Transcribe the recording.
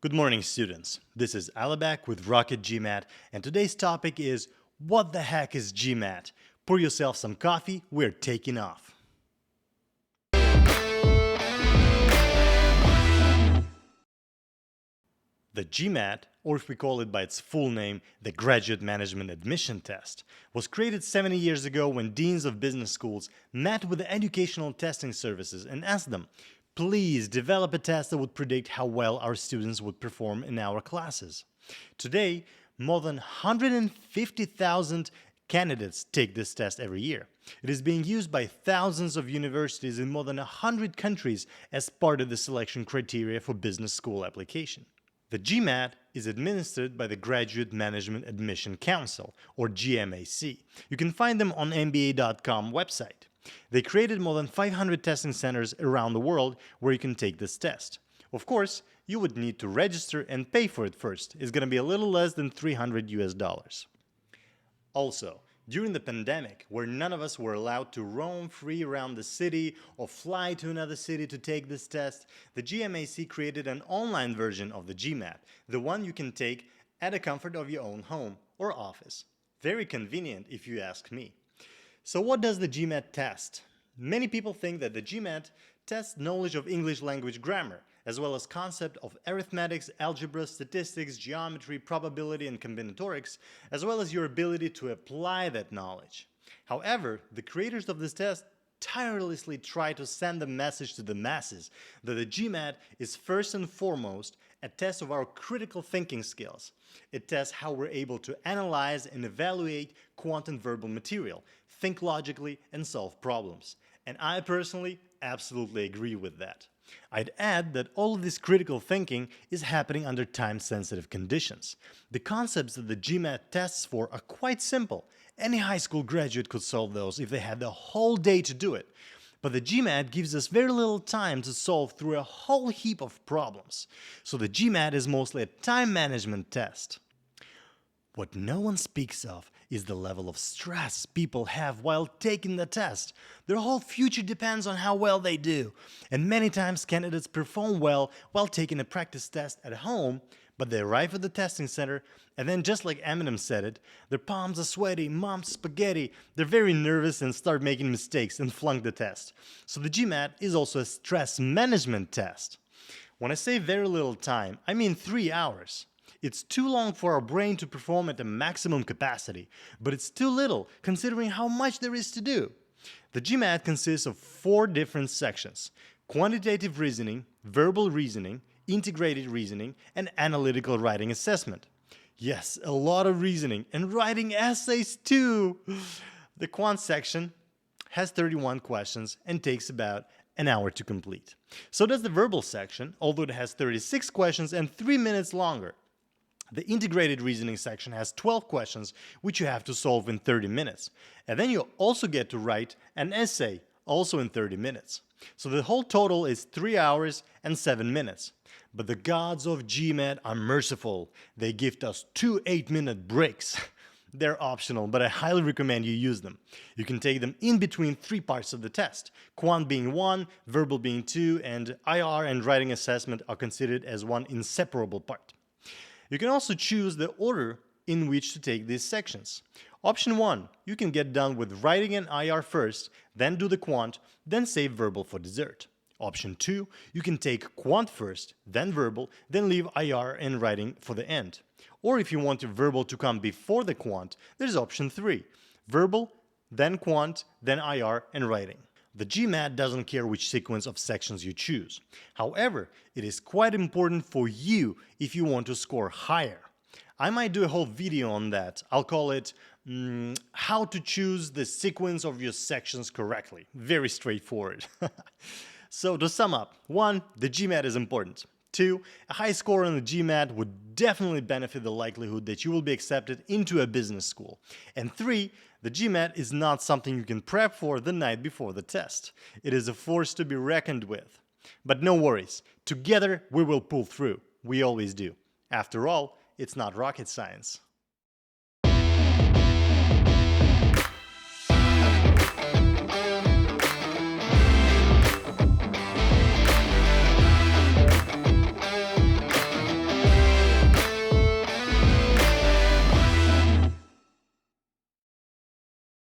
Good morning, students. This is Alabak with Rocket GMAT, and today's topic is what the heck is GMAT? Pour yourself some coffee, we're taking off. The GMAT, or if we call it by its full name, the Graduate Management Admission Test, was created 70 years ago when deans of business schools met with the educational testing services and asked them, please develop a test that would predict how well our students would perform in our classes. Today, more than 150,000 candidates take this test every year. It is being used by thousands of universities in more than 100 countries as part of the selection criteria for business school application. The GMAT is administered by the Graduate Management Admission Council, or GMAC. You can find them on MBA.com website. They created more than 500 testing centers around the world where you can take this test. Of course, you would need to register and pay for it first. It's going to be a little less than $300. Also, during the pandemic, where none of us were allowed to roam free around the city or fly to another city to take this test, the GMAC created an online version of the GMAT, the one you can take at the comfort of your own home or office. Very convenient if you ask me. So what does the GMAT test? Many people think that the GMAT tests knowledge of English language grammar, as well as concept of arithmetics, algebra, statistics, geometry, probability, and combinatorics, as well as your ability to apply that knowledge. However, the creators of this test tirelessly try to send the message to the masses that the GMAT is first and foremost a test of our critical thinking skills. It tests how we're able to analyze and evaluate quantum verbal material, think logically, and solve problems. And I personally absolutely agree with that. I'd add that all of this critical thinking is happening under time-sensitive conditions. The concepts that the GMAT tests for are quite simple. Any high school graduate could solve those if they had the whole day to do it. But the GMAT gives us very little time to solve through a whole heap of problems. So the GMAT is mostly a time management test. What no one speaks of is the level of stress people have while taking the test. Their whole future depends on how well they do. And many times candidates perform well while taking a practice test at home, but they arrive at the testing center and then, just like Eminem said it, their palms are sweaty, mom's spaghetti, they're very nervous and start making mistakes and flunk the test. So the GMAT is also a stress management test. When I say very little time, I mean 3 hours. It's too long for our brain to perform at the maximum capacity, but it's too little considering how much there is to do. The GMAT consists of 4 different sections: quantitative reasoning, verbal reasoning, integrated reasoning, and analytical writing assessment. Yes, a lot of reasoning and writing essays too. The quant section has 31 questions and takes about an hour to complete. So does the verbal section, although it has 36 questions and 3 minutes longer. The integrated reasoning section has 12 questions, which you have to solve in 30 minutes. And then you also get to write an essay, also in 30 minutes. So the whole total is 3 hours and 7 minutes. But the gods of GMAT are merciful. They gift us 2 8-minute breaks. They're optional, but I highly recommend you use them. You can take them in between 3 parts of the test, quant being 1, verbal being 2, and IR and writing assessment are considered as one inseparable part. You can also choose the order in which to take these sections. Option 1, you can get done with writing and IR first, then do the quant, then save verbal for dessert. Option 2, you can take quant first, then verbal, then leave IR and writing for the end. Or if you want your verbal to come before the quant, there's option 3, verbal, then quant, then IR and writing. The GMAT doesn't care which sequence of sections you choose. However, it is quite important for you if you want to score higher. I might do a whole video on that. I'll call it how to choose the sequence of your sections correctly. Very straightforward. So to sum up, 1, the GMAT is important. 2, a high score on the GMAT would definitely benefit the likelihood that you will be accepted into a business school. And 3, the GMAT is not something you can prep for the night before the test. It is a force to be reckoned with. But no worries, together we will pull through. We always do. After all, it's not rocket science.